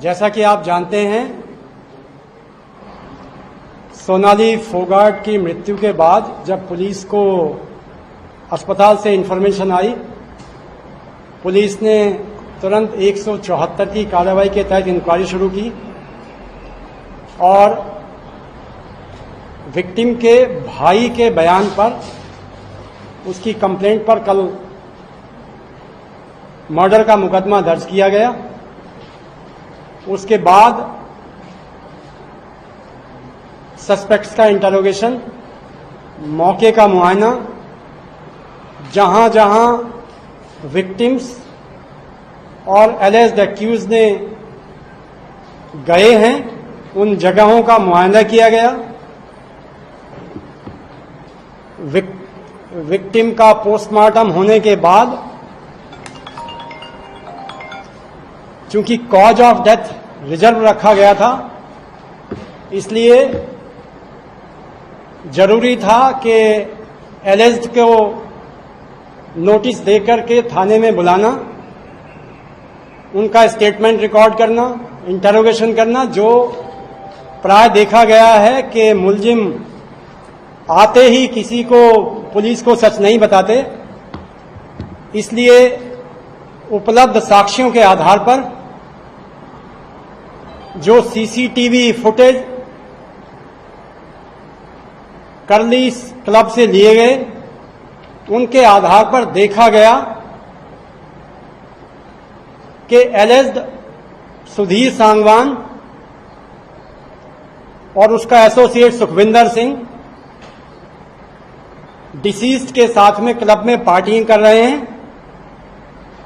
जैसा कि आप जानते हैं, सोनाली फोगाट की मृत्यु के बाद जब पुलिस को अस्पताल से इंफॉर्मेशन आई, पुलिस ने तुरंत 174 की कार्रवाई के तहत इंक्वायरी शुरू की और विक्टिम के भाई के बयान पर, उसकी कंप्लेंट पर कल मर्डर का मुकदमा दर्ज किया गया। उसके बाद सस्पेक्ट्स का इंटरोगेशन, मौके का मुआयना, जहां जहां विक्टिम्स और एलिज्ड एक्यूज ने गए हैं उन जगहों का मुआयना किया गया। विक्टिम का पोस्टमार्टम होने के बाद चूंकि कॉज ऑफ डेथ रिजर्व रखा गया था, इसलिए जरूरी था कि एलिज्ड को नोटिस देकर के थाने में बुलाना, उनका स्टेटमेंट रिकॉर्ड करना, इंटरोगेशन करना। जो प्राय देखा गया है कि मुलजिम आते ही किसी को, पुलिस को सच नहीं बताते, इसलिए उपलब्ध साक्ष्यों के आधार पर जो सीसीटीवी फुटेज करली क्लब से लिए गए, उनके आधार पर देखा गया कि एलिज्ड सुधीर सांगवान और उसका एसोसिएट सुखविंदर सिंह डिसीज्ड के साथ में क्लब में पार्टिंग कर रहे हैं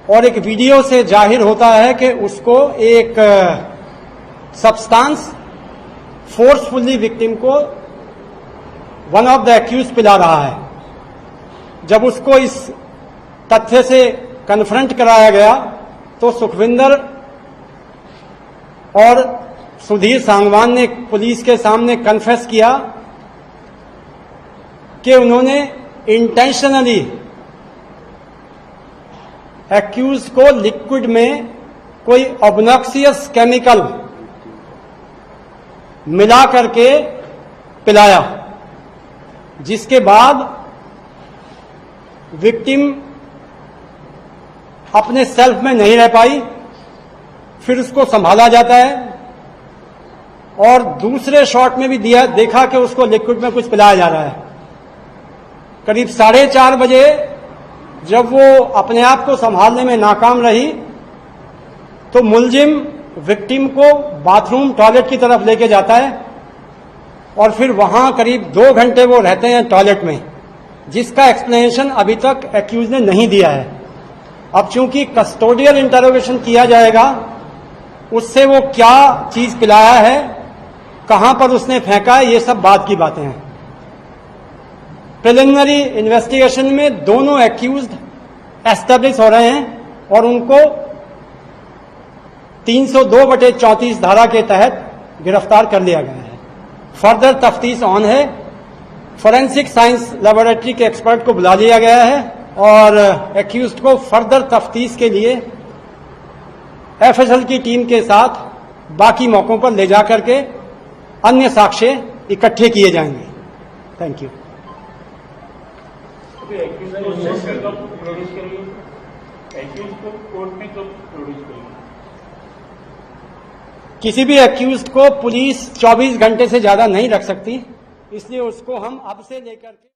और एक वीडियो से जाहिर होता है कि उसको एक सब्सटेंस फोर्सफुली विक्टिम को वन ऑफ द एक्यूज पिला रहा है। जब उसको इस तथ्य से कन्फ्रंट कराया गया तो सुखविंदर और सुधीर सांगवान ने पुलिस के सामने कन्फेस किया कि उन्होंने इंटेंशनली एक्यूज को लिक्विड में कोई ऑब्नॉक्सियस केमिकल मिला करके पिलाया, जिसके बाद विक्टिम अपने सेल्फ में नहीं रह पाई। फिर उसको संभाला जाता है और दूसरे शॉट में भी देखा कि उसको लिक्विड में कुछ पिलाया जा रहा है। करीब 4:30 बजे जब वो अपने आप को संभालने में नाकाम रही तो मुलजिम विक्टिम को बाथरूम, टॉयलेट की तरफ लेके जाता है और फिर वहां करीब 2 घंटे वो रहते हैं टॉयलेट में, जिसका एक्सप्लेनेशन अभी तक एक्यूज ने नहीं दिया है। अब चूंकि कस्टोडियल इंटरोगेशन किया जाएगा, उससे वो क्या चीज पिलाया है, कहां पर उसने फेंका है, ये सब बात की बातें हैं। प्रिलिमिनरी इन्वेस्टिगेशन में दोनों एक्यूज्ड एस्टेब्लिश हो रहे हैं और उनको 302/34 धारा के तहत गिरफ्तार कर लिया गया है। फर्दर तफ्तीश ऑन है। फोरेंसिक साइंस लेबोरेटरी के एक्सपर्ट को बुला लिया गया है और एक्यूज्ड को फर्दर तफ्तीश के लिए एफएसएल की टीम के साथ बाकी मौकों पर ले जाकर के अन्य साक्ष्य इकट्ठे किए जाएंगे। Thank you. किसी भी एक्यूज्ड को पुलिस 24 घंटे से ज्यादा नहीं रख सकती, इसलिए उसको हम अब से लेकर के